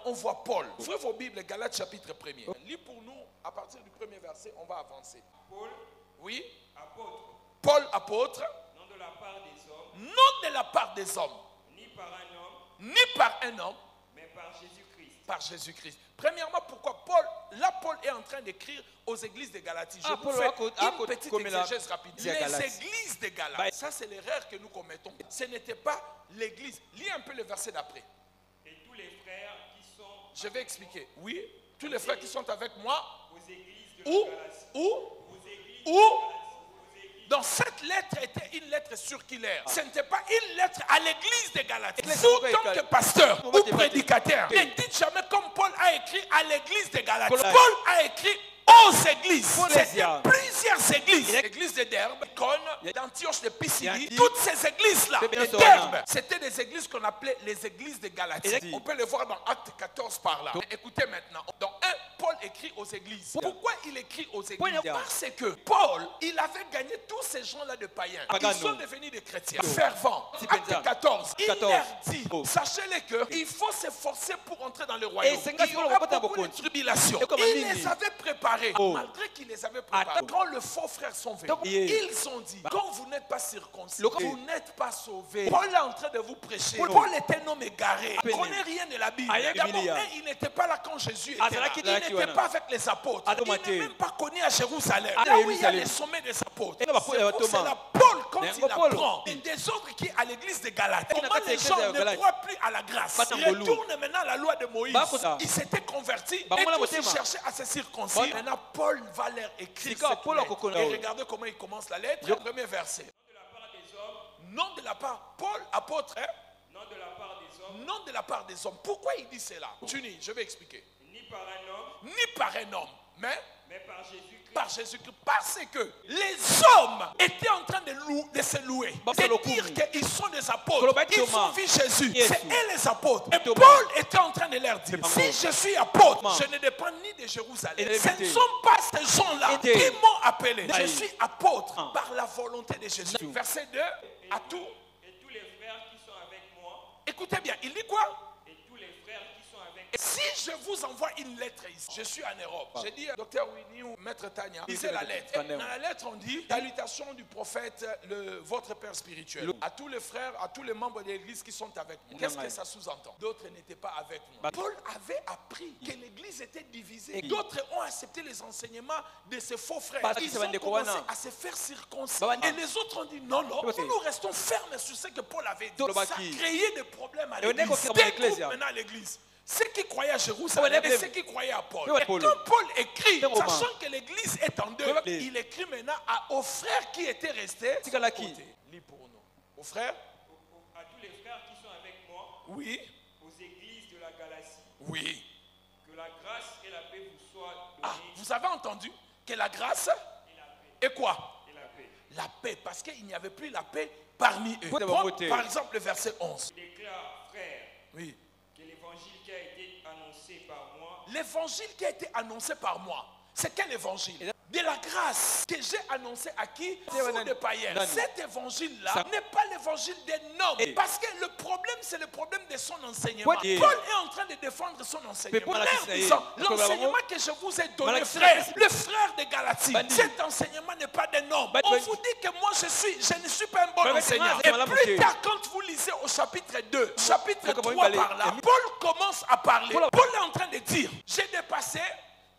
on voit Paul. Ouvrez vos Bibles, Galates chapitre 1er. Lis pour nous, à partir du premier verset, on va avancer. Paul, Oui. apôtre, Paul, apôtre, non de la part des hommes, non de la part des hommes, ni par un homme, ni par un homme, mais par Jésus-Christ. par Jésus-Christ. Premièrement, pourquoi Paul, là Paul est en train d'écrire aux églises de Galatie. Je vous fais une petite exégèse rapide. Les églises de Galatie, ça c'est l'erreur que nous commettons. Ce n'était pas l'église. Lis un peu le verset d'après. Et tous les frères qui sont Je vais expliquer. Oui, tous les frères qui sont avec moi, aux églises de où, la Galatie, où, aux églises où, de la Galatie, aux églises. dans cette lettre était une lettre circulaire. Ce n'était pas une lettre à l'église de Galatie. L'église Vous, de tant Galatie. que pasteur ou prédicateur, ne dites jamais comme Paul a écrit à l'église de Galatie. Paul a écrit aux églises. C'était plusieurs églises. L'église de Derbe, Icône, d'Antioche, de Pisidie, toutes ces églises-là. De Derbe, c'était des églises qu'on appelait les églises de Galatie. On peut le voir dans Acte 14 par là. Écoutez maintenant. Dans 1, Paul écrit aux églises. Pourquoi il écrit aux églises? Parce que Paul, il avait gagné tous ces gens-là de païens. Ils sont devenus des chrétiens fervents. Acte 14, il leur dit, sachez-les qu'il faut s'efforcer pour entrer dans le royaume. Il y aura beaucoup de tribulations. Il les avait préparés. Malgré qu'ils les avaient préparés, quand les faux frères sont venus, ils ont dit, quand vous n'êtes pas circoncis, vous n'êtes pas sauvés. Paul est en train de vous prêcher. Paul est un homme égaré. Il ne connaît rien de la Bible. D'abord, il n'était pas là quand Jésus était là. Il n'était pas avec les apôtres. Il n'est même pas connu à Jérusalem. Là où il y a les sommets des apôtres. C'est là Paul, quand il apprend des autres qui est à l'église de Galatie. Comment les gens ne croient plus à la grâce. Ils retournent maintenant à la loi de Moïse. Ils s'étaient convertis et tous ils cherchaient à se circoncire. Maintenant, Paul va leur écrire cette lettre. Et regardez comment il commence la lettre. Premier verset. Non de la part des hommes, Non de la part, Paul, apôtre, hein? non de la part des hommes, Non de la part des hommes. Pourquoi il dit cela? Continue, je vais expliquer. ni par un homme, Ni par un homme, mais par Jésus-Christ. par Jésus-Christ. Parce que les hommes étaient en train de se louer, de dire qu'ils sont des apôtres. Ils ont vu Jésus. C'est eux les apôtres. Et Paul était en train de leur dire, si je suis apôtre, je ne dépends ni de Jérusalem. Ce ne sont pas ces gens-là qui m'ont appelé. Je suis apôtre par la volonté de Jésus. Verset 2, à tout. Et tous les frères qui sont avec moi, Écoutez bien, il dit quoi? et tous les frères qui sont avec Si je vous envoie une lettre ici, je suis en Europe. J'ai dit à Dr Winnie ou Maître Tania, lisez la lettre. Et dans la lettre, on dit, salutations du prophète, votre père spirituel. À tous les frères, à tous les membres de l'église qui sont avec moi. Qu'est-ce que ça sous-entend? D'autres n'étaient pas avec moi. Paul avait appris que l'église était divisée. D'autres ont accepté les enseignements de ces faux frères. Ils ont commencé à se faire circoncire. Et les autres ont dit, non, non, nous restons fermes sur ce que Paul avait dit. Ça a créé des problèmes à l'église. Des groupes maintenant à l'église. Ceux qui croyaient à Jérusalem et ceux qui croyaient à Paul. Et quand Paul écrit, sachant que l'église est en deux, il écrit maintenant aux frères qui étaient restés. Lis pour nous. Aux frères? à tous les frères qui sont avec moi, Oui. aux églises de la Galatie, Oui. que la grâce et la paix vous soient Ah, données. vous avez entendu que la grâce Et la paix. et quoi? Et la paix. La paix, parce qu'il n'y avait plus la paix parmi eux. Par exemple, le verset 11. Je déclare, frère, Oui. que l'évangile qui a été annoncé par moi L'évangile qui a été annoncé par moi, c'est quel évangile? De la grâce que j'ai annoncé à qui? Aux des païens. Cet évangile-là n'est pas l'évangile des noms. Parce que le problème, c'est le problème de son enseignement. Paul est en train de défendre son enseignement. L'enseignement que je vous ai donné, frère, le frère de Galatie, cet enseignement n'est pas des noms. On vous dit que moi, je ne suis pas un bon enseignant. Et plus tard, quand vous lisez au chapitre 2, chapitre 3 par là, Paul commence à parler. Paul est en train de dire, j'ai dépassé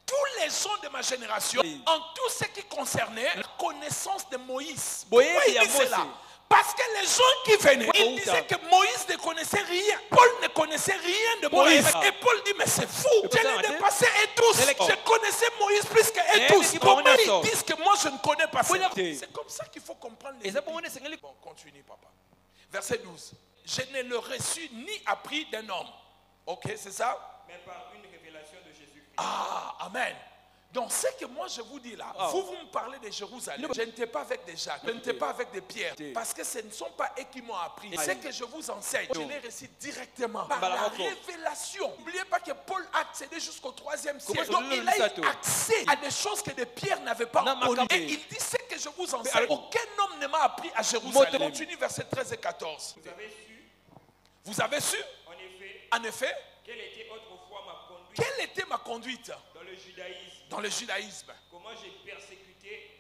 tous les gens de ma génération en tout ce qui concernait la connaissance de Moïse. Pourquoi il dit cela? Parce que les gens qui venaient, ils disaient que Moïse ne connaissait rien. Paul ne connaissait rien de Moïse. Et Paul dit, mais c'est fou. Je l'ai dépassé et tous. Je connaissais Moïse plus que tous. Comment ils disent que moi je ne connais pas ça? C'est comme ça qu'il faut comprendre les Bon, continue papa. Verset 12. Je ne le reçu ni appris d'un homme. Ok, c'est ça? mais par une révélation de Jésus-Christ. Ah, amen. Donc, ce que moi je vous dis là, vous me parlez de Jérusalem. Je n'étais pas avec des Jacques, je n'étais pas avec des Pierre. Parce que ce ne sont pas eux qui m'ont appris. Ce que je vous enseigne, je l'ai reçu directement par la révélation. N'oubliez pas que Paul a accédé jusqu'au 3e siècle. Donc, il a eu accès à des choses que des Pierre n'avaient pas connues. Et il dit ce que je vous enseigne. Aucun homme ne m'a appris à Jérusalem. Continue verset 13 et 14. Vous avez su, Vous avez su, en effet, en effet, quelle était autrefois conduite dans le judaïsme. dans le judaïsme. Comment j'ai persécuté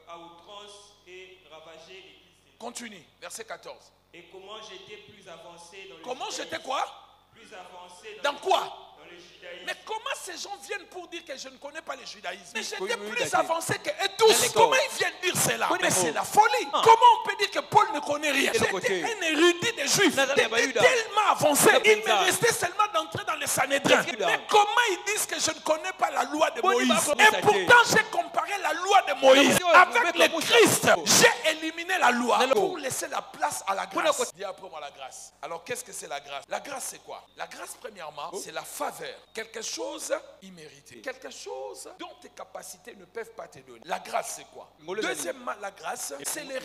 à outrance et ravagé l'église de Dieu. Continue, verset 14. Et comment j'étais plus avancé dans le Comment judaïsme. j'étais quoi? Plus avancé Dans quoi? dans le judaïsme. Mais comment ces gens viennent pour dire que je ne connais pas le judaïsme? Mais j'étais Oui, oui, plus d'accord. avancé que eux tous. D'accord. Comment ils viennent dire cela? Oui, Mais d'accord. c'est la folie. Ah. Comment on peut dire que Paul ne connaît rien? Et le C'était côté. un érudit des Juifs. Non, non, Il il y a pas eu était d'art. tellement avancé. Il y a Il pas me eu restait seulement d'entrer dans les Sanhédrins. Il y a pas eu Mais d'art. comment ils disent que je ne connais pas la loi de Bon, il va Moïse? commencer Et à pourtant j'ai comparé la loi de Moïse Non, mais avec mais le comment ça? Christ. J'ai éliminé la loi Non, non. pour laisser la place à la grâce. Pourquoi? Dis après moi la grâce. Alors qu'est-ce que c'est la grâce? La grâce c'est quoi? La grâce premièrement c'est la faveur. Quelque chose immérité. Quelque chose dont tes capacités ne peuvent pas te donner. La grâce c'est quoi? Deuxièmement la grâce c'est les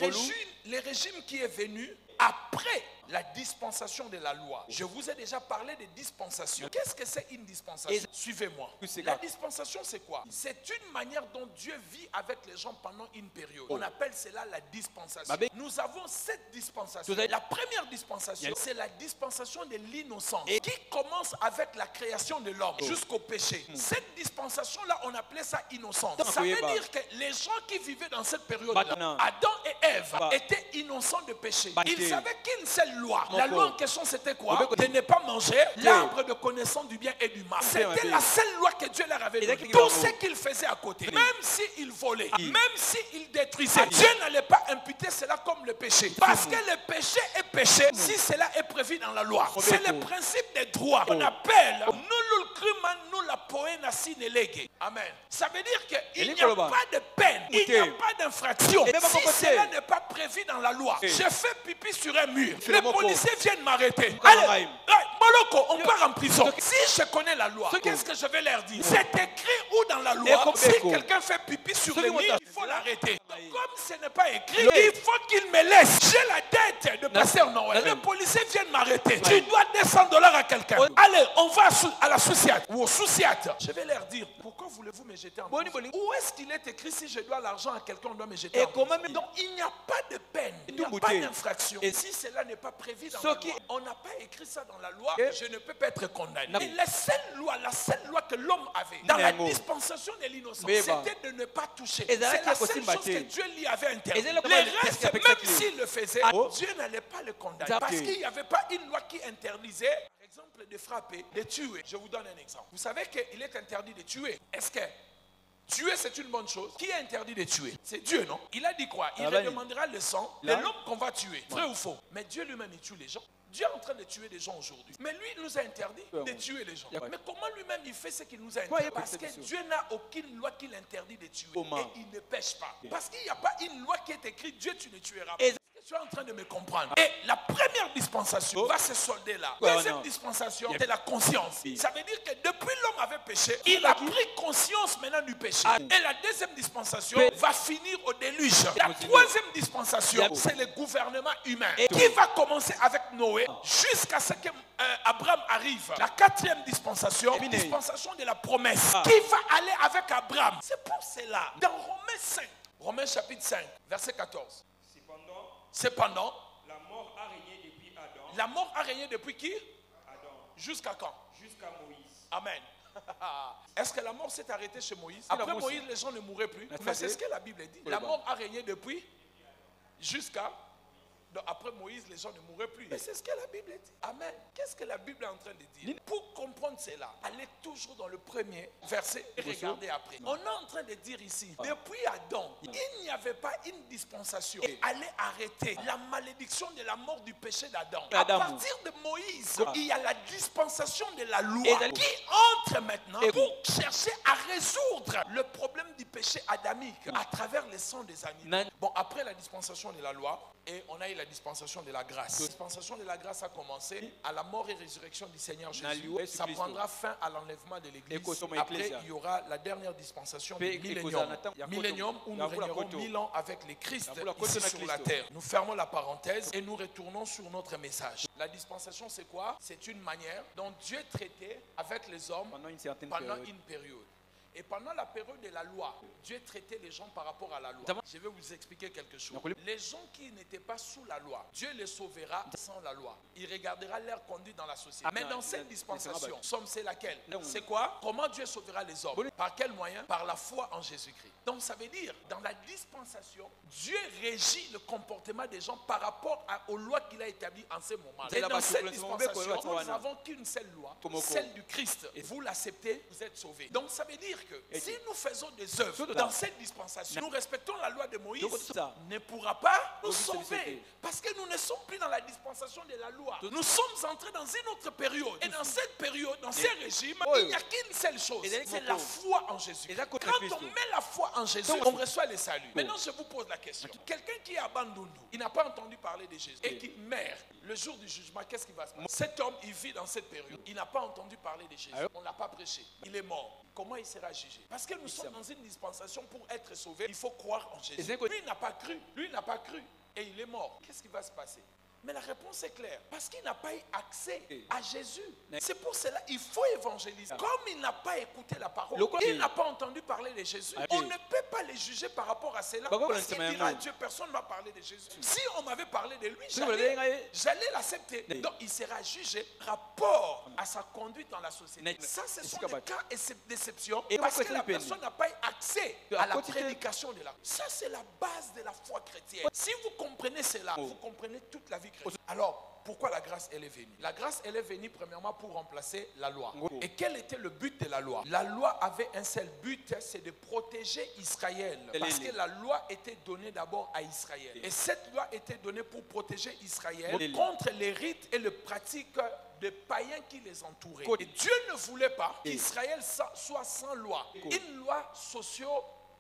régimes qui est venu après la dispensation de la loi. Je vous ai déjà parlé de dispensation. Qu'est-ce que c'est une dispensation? Suivez-moi. La dispensation c'est quoi? C'est une manière dont Dieu vit avec les gens pendant une période. On appelle cela la dispensation. Nous avons 7 dispensations. La première dispensation c'est la dispensation de l'innocence qui commence avec la création de l'homme jusqu'au péché. Cette dispensation là on appelait ça innocence. Ça veut dire que les gens qui vivaient dans cette période là, Adam et Ève étaient innocents de péché. Ils savaient qu'une seule loi. La loi en question c'était quoi? De ne pas manger l'arbre de connaissance du bien et du mal. C'était la seule loi que Dieu leur avait donnée. Tout ce qu'ils faisaient à côté, même s'ils volaient, même s'ils détruisaient, Dieu n'allait pas imputer cela comme le péché. Parce que le péché est péché si cela est prévu dans la loi. C'est le principe des droits qu'on appelle nullul crimen nulla poena sine lege. Amen. Ça veut dire qu'il n'y a pas de peine, il n'y a pas d'infraction si cela n'est pas prévu dans la loi. Je fais pipi sur un mur. Les policiers viennent m'arrêter. Allez, Moloko, on part en prison. Si je connais la loi, qu'est-ce que je vais leur dire? C'est écrit où dans la loi? Si quelqu'un fait pipi sur le mur, il faut l'arrêter. Comme ce n'est pas écrit, il faut qu'il me laisse. J'ai la dette de pasteur Noël. Les policiers viennent m'arrêter. Tu dois $200 à quelqu'un. Allez, on va à la souciate ou au souciate. Je vais leur dire, pourquoi voulez-vous me jeter en prison? Où est-ce qu'il est écrit si je dois l'argent à quelqu'un, on doit me jeter en prison? Donc il n'y a pas de peine, il n'y a pas d'infraction. Et si cela n'est pas prévu dans la loi, on n'a pas écrit ça dans la loi, je ne peux pas être condamné. Et la seule loi que l'homme avait dans la dispensation de l'innocence, c'était de ne pas toucher. C'est la seule chose que Dieu lui avait interdit. Le reste, même s'il le faisait, Dieu n'allait pas le condamner. Parce qu'il n'y avait pas une loi qui interdisait, par exemple, de frapper, de tuer. Je vous donne un exemple. Vous savez qu'il est interdit de tuer. Est-ce que tuer, c'est une bonne chose? Qui est interdit de tuer? C'est Dieu, non? Il a dit quoi? Il demandera le sang de l'homme qu'on va tuer. Vrai ou faux? Mais Dieu lui-même, il tue les gens. Dieu est en train de tuer des gens aujourd'hui. Mais lui, il nous a interdit de tuer les gens. Mais comment lui-même il fait ce qu'il nous a interdit? Parce que Dieu n'a aucune loi qui l'interdit de tuer. Et il ne pêche pas. Parce qu'il n'y a pas une loi qui est écrite, Dieu, tu ne tueras pas. Tu es en train de me comprendre. Et la première dispensation va se solder là. Deuxième dispensation, c'est la conscience. Ça veut dire que depuis l'homme avait péché, il a pris conscience maintenant du péché. Et la deuxième dispensation va finir au déluge. La troisième dispensation, c'est le gouvernement humain qui va commencer avec Noé jusqu'à ce que Abraham arrive. La quatrième dispensation, dispensation de la promesse qui va aller avec Abraham. C'est pour cela, dans Romains 5, Romains chapitre 5, verset 14. Cependant, la mort a régné depuis Adam. La mort a régné depuis qui? Adam. Jusqu'à quand? Jusqu'à Moïse. Amen. Est-ce que la mort s'est arrêtée chez Moïse? Après Moïse, les gens ne mourraient plus. Mais c'est ce que la Bible dit. La mort a régné depuis jusqu'à... Donc après Moïse, les gens ne mourraient plus. Mais c'est ce que la Bible dit. Amen. Qu'est-ce que la Bible est en train de dire? Pour comprendre cela, allez toujours dans le premier verset et regardez après. On est en train de dire ici, depuis Adam, il n'y avait pas une dispensation qui allait arrêter la malédiction de la mort du péché d'Adam. À partir de Moïse, il y a la dispensation de la loi qui entre maintenant pour chercher à résoudre le problème du péché adamique à travers le sang des animaux. Bon, après la dispensation de la loi, et on a eu la dispensation de la grâce. La dispensation de la grâce a commencé à la mort et résurrection du Seigneur Jésus. Ça prendra fin à l'enlèvement de l'Église. Après, il y aura la dernière dispensation du millénium où nous régnerons 1000 ans avec les Christ ici sur la terre. Nous fermons la parenthèse et nous retournons sur notre message. La dispensation, c'est quoi? C'est une manière dont Dieu traitait avec les hommes pendant une période. Et pendant la période de la loi, Dieu traitait les gens par rapport à la loi. Je vais vous expliquer quelque chose. Les gens qui n'étaient pas sous la loi, Dieu les sauvera sans la loi. Il regardera leur conduite dans la société. Mais dans cette dispensation, somme c'est laquelle? C'est quoi? Comment Dieu sauvera les hommes? Par quel moyen? Par la foi en Jésus-Christ. Donc ça veut dire, dans la dispensation, Dieu régit le comportement des gens par rapport aux lois qu'il a établies en ce moment. Et dans cette dispensation, nous n'avons qu'une seule loi, celle du Christ. Et vous l'acceptez, vous êtes sauvés. Donc ça veut dire que si nous faisons des œuvres dans cette dispensation, nous respectons la loi de Moïse, ne pourra pas nous sauver. Parce que nous ne sommes plus dans la dispensation de la loi. Nous sommes entrés dans une autre période. Et dans cette période, dans ces régimes, il n'y a qu'une seule chose, c'est la foi en Jésus. Quand on met la foi en Jésus, on reçoit le salut. Maintenant, je vous pose la question. Quelqu'un qui est à Bandundu, il n'a pas entendu parler de Jésus et qui meurt le jour du jugement, qu'est-ce qui va se passer? Cet homme, il vit dans cette période. Il n'a pas entendu parler de Jésus. On ne l'a pas prêché. Il est mort. Comment il sera jugé? Parce que nous sommes dans une dispensation pour être sauvés. Il faut croire en Jésus. Lui, il n'a pas cru. Lui, il n'a pas cru. Et il est mort. Qu'est-ce qui va se passer? Mais la réponse est claire. Parce qu'il n'a pas eu accès à Jésus. C'est pour cela qu'il faut évangéliser. Comme il n'a pas écouté la parole, il n'a pas entendu parler de Jésus, on ne peut pas les juger par rapport à cela. Parce qu'il dira à Dieu, personne ne m'a parlé de Jésus. Si on m'avait parlé de lui, j'allais l'accepter. Donc il sera jugé rapport à sa conduite dans la société. Ça, ce sont des cas et ces déceptions. Parce que la personne n'a pas eu accès à la prédication de la. Ça, c'est la base de la foi chrétienne. Si vous comprenez cela, vous comprenez toute la vie. Alors, pourquoi la grâce elle est venue? La grâce elle est venue premièrement pour remplacer la loi. Et quel était le but de la loi? La loi avait un seul but, c'est de protéger Israël. Parce que la loi était donnée d'abord à Israël. Et cette loi était donnée pour protéger Israël contre les rites et les pratiques des païens qui les entouraient. Et Dieu ne voulait pas qu'Israël soit sans loi. Une loi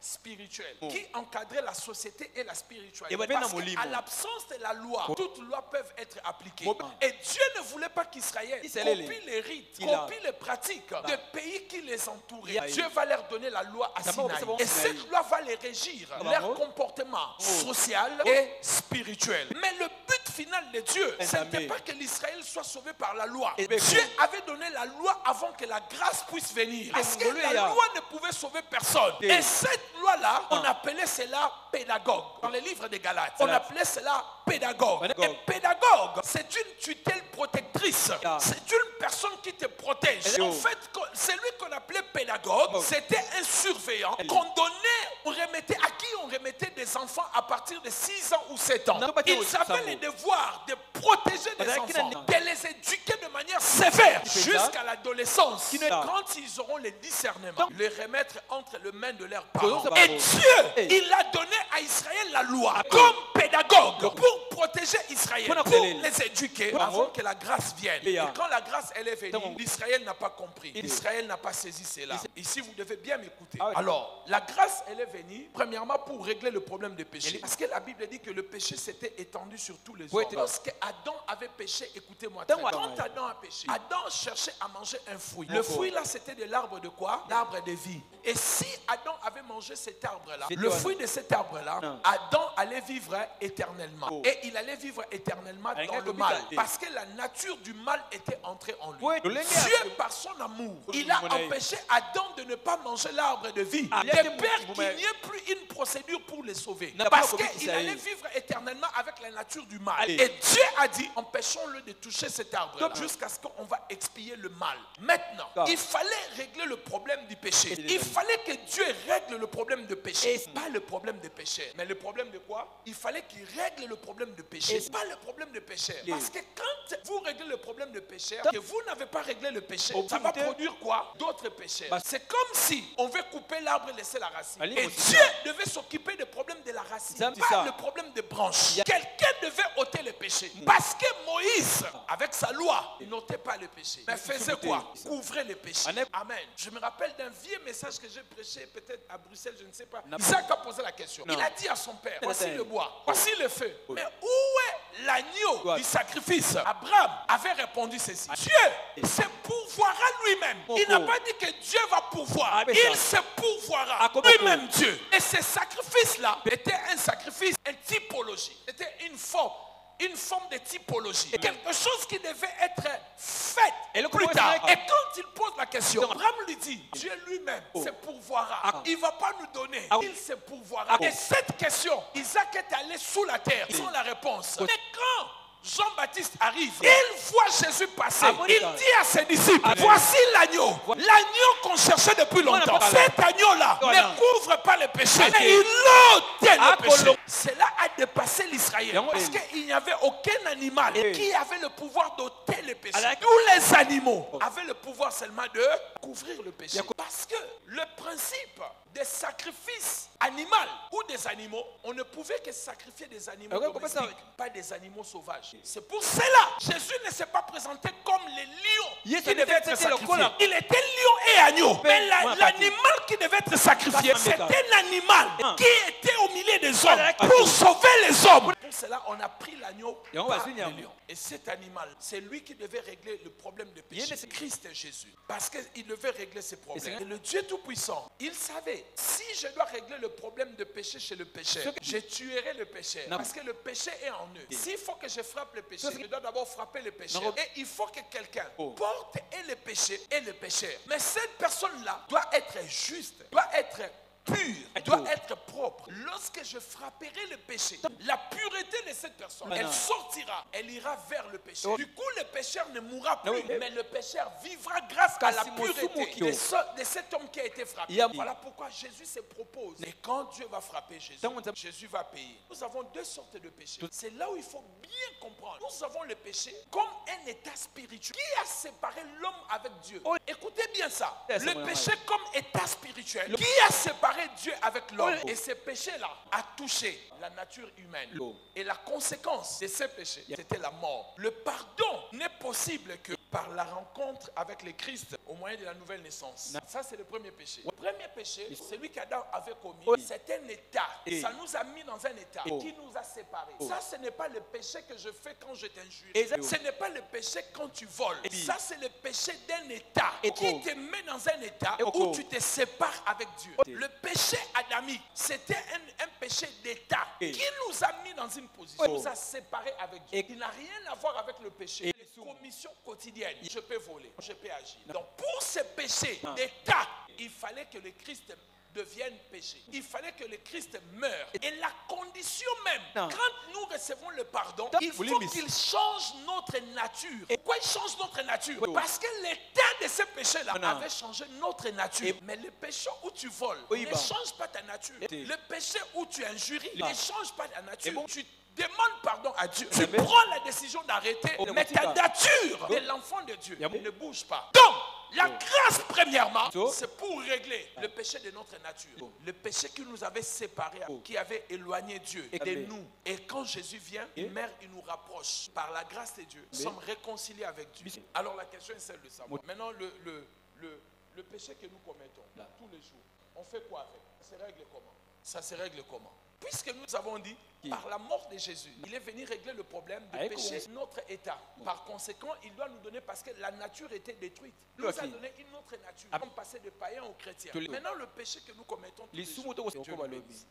spirituelle qui encadrait la société et la spiritualité. Parce qu'à l'absence de la loi, toutes lois peuvent être appliquées. Et Dieu ne voulait pas qu'Israël copie les rites, copie les pratiques des pays qui les entouraient. Dieu va leur donner la loi à Sinaï. Et cette loi va les régir, leur comportement social et spirituel. Mais le but final de Dieu, ce n'était pas que l'Israël soit sauvé par la loi. Dieu avait donné la loi avant que la grâce puisse venir. Parce que la loi ne pouvait sauver personne. Et cette loi-là, on appelait cela pédagogue. Dans les livres des Galates, on appelait cela pédagogue. Et pédagogue, c'est une tutelle protectrice. C'est une personne qui te protège. En fait, celui qu'on appelait pédagogue, c'était un surveillant qu'on donnait, à qui on remettait des enfants à partir de 6 ans ou 7 ans. Ils avaient le devoir de protéger les enfants, de les éduquer de manière sévère jusqu'à l'adolescence. Quand ils auront le discernement, les remettre entre les mains de leurs parents. Et Dieu, il a donné à Israël la loi comme pédagogue pour protéger Israël, pour les éduquer avant que la grâce vienne. Et quand la grâce elle est venue, l'Israël n'a pas compris. Israël n'a pas saisi cela. Ici, vous devez bien m'écouter. Alors, la grâce elle est venue premièrement pour régler le problème des péchés. Parce que la Bible dit que le péché s'était étendu sur tous les hommes. Lorsque Adam avait péché, écoutez-moi, quand Adam a péché, Adam cherchait à manger un fruit. Le fruit là, c'était de l'arbre de quoi? L'arbre de vie. Et si Adam avait mangé cet arbre-là, le fruit de cet arbre-là, Adam allait vivre éternellement. Et il allait vivre éternellement dans le mal. Parce que la nature du mal était entrée en lui. Dieu, par son amour, il a empêché Adam de ne pas manger l'arbre de vie. De peur qu'il n'y ait plus une procédure pour les sauver. Parce qu'il allait vivre éternellement avec la nature du mal. Et Dieu a dit, empêchons-le de toucher cet arbre jusqu'à ce qu'on va expier le mal. Maintenant, il fallait régler le problème du péché. Il fallait que Dieu règle le problème de péché. Pas le problème de péché. Mais le problème de quoi? Il fallait qu'il règle le problème de péché. Pas le problème de péché. Parce que quand vous réglez le problème de péché, que vous n'avez pas réglé le péché, ça va produire quoi? D'autres péchés. C'est comme si on veut couper l'arbre et laisser la racine. Et Dieu devait s'occuper du problème de la racine. Pas le problème des branches. Quelqu'un devait ôter le péché. Parce que Moïse, avec sa loi, il n'ôtait pas le péché. Mais faisait quoi? Couvrait le péché. Amen. Je me rappelle d'un vieux message que j'ai prêché peut-être à Bruxelles, je ne sais pas. Isaac a posé la question. Il a dit à son père, voici le bois, voici le feu. Mais où est l'agneau du sacrifice? Abraham avait répondu ceci. Dieu se pourvoira lui-même. Il n'a pas dit que Dieu va pourvoir. Il se pourvoira lui-même Dieu. Et ce sacrifice-là était un sacrifice, une typologie. C'était une forme une forme de typologie. Quelque chose qui devait être fait Et le plus comment tard. c'est- Et quand il pose la question, Abraham lui dit, Dieu lui-même se pourvoira. Il ne va pas nous donner, il se pourvoira. Et cette question, Isaac est allé sous la terre sans la réponse. Mais quand Jean-Baptiste arrive, il voit Jésus passer. Il dit à ses disciples, voici l'agneau. L'agneau qu'on cherchait depuis longtemps. Cet agneau-là ne couvre pas les péchés. Mais il ôte les péchés. Cela a dépassé l'Israël. Parce qu'il n'y avait aucun animal qui avait le pouvoir d'ôter les péchés. Tous les animaux avaient le pouvoir seulement de couvrir le péché. Parce que le principe des sacrifices animaux ou des animaux, on ne pouvait que sacrifier des animaux domestiques, pas des animaux sauvages. C'est pour cela que Jésus ne s'est pas présenté comme les lions qui devaient être sacrifiés. Il était lion et agneau. Mais l'animal qui devait être sacrifié, c'était un animal qui était au milieu des hommes pour sauver les hommes. Pour cela, on a pris l'agneau par le lion. Et cet animal, c'est lui qui devait régler le problème de péché. C'est Christ Jésus. Parce qu'il devait régler ses problèmes. Et le Dieu Tout-Puissant, il savait, si je dois régler le problème de péché chez le pécheur, je tuerai le pécheur. Parce que le péché est en eux. S'il faut que je frappe le péché, je dois d'abord frapper le pécheur. Et il faut que quelqu'un porte et le péché et le pécheur. Mais cette personne-là doit être juste, doit être pur, doit être propre. Lorsque je frapperai le péché, la pureté de cette personne, elle sortira, elle ira vers le péché. Du coup, le pécheur ne mourra plus, mais le pécheur vivra grâce à la pureté de cet homme qui a été frappé. Voilà pourquoi Jésus se propose. Mais quand Dieu va frapper Jésus, Jésus va payer. Nous avons deux sortes de péchés. C'est là où il faut bien comprendre. Nous avons le péché comme un état spirituel qui a séparé l'homme avec Dieu. Écoutez bien ça. Le péché comme état spirituel qui a séparé Dieu avec l'homme. Et ce péché-là a touché la nature humaine. Et la conséquence de ce péché, c'était la mort. Le pardon n'est possible que par la rencontre avec le Christ au moyen de la nouvelle naissance. Ça, c'est le premier péché. Le premier péché, celui qu'Adam avait commis, c'est un état. Ça nous a mis dans un état qui nous a séparés. Ça, ce n'est pas le péché que je fais quand je t'injure. Ce n'est pas le péché quand tu voles. Ça, c'est le péché d'un état qui te met dans un état où tu te sépares avec Dieu. Le péché adamique, c'était un péché d'état qui nous a mis dans une position, nous a séparés avec Dieu. Il n'a rien à voir avec le péché. Les commissions quotidiennes. Je peux voler, je peux agir. Donc pour ce péché d'état, il fallait que le Christ devienne péché. Il fallait que le Christ meure. Et la condition même, quand nous recevons le pardon, il faut qu'il change notre nature. Et pourquoi il change notre nature? Parce que l'état de ce péché-là avait changé notre nature. Mais le péché où tu voles ne change pas ta nature. Le péché où tu injuries ne change pas ta nature. Tu demandes pardon à Dieu. Tu prends la décision d'arrêter, mais ta nature de l'enfant de Dieu ne bouge pas. Donc, la grâce, premièrement, c'est pour régler le péché de notre nature. Le péché qui nous avait séparés, qui avait éloigné Dieu de nous. Et quand Jésus vient, il meurt, il nous rapproche. Par la grâce de Dieu, nous sommes réconciliés avec Dieu. Alors la question est celle de savoir. Maintenant, le péché que nous commettons tous les jours, on fait quoi avec? Ça se règle comment? Ça se règle comment? Puisque nous avons dit, par la mort de Jésus, il est venu régler le problème de péché, notre état. Par conséquent, il doit nous donner, parce que la nature était détruite, il nous a donné une autre nature, comme passer de païens aux chrétiens. Maintenant, le péché que nous commettons tous les jours,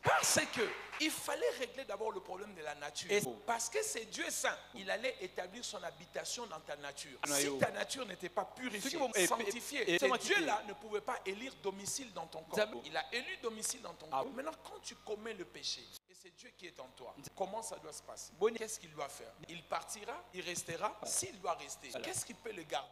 parce qu'il fallait régler d'abord le problème de la nature. Parce que c'est Dieu saint, il allait établir son habitation dans ta nature. Si ta nature n'était pas purifiée, sanctifiée, ce Dieu-là ne pouvait pas élire domicile dans ton corps. Il a élu domicile dans ton corps. Maintenant, quand tu commets le péché, et c'est Dieu qui est en toi, comment ça doit se passer? Qu'est-ce qu'il doit faire? Il partira, il restera. S'il doit rester, qu'est-ce qui peut le garder?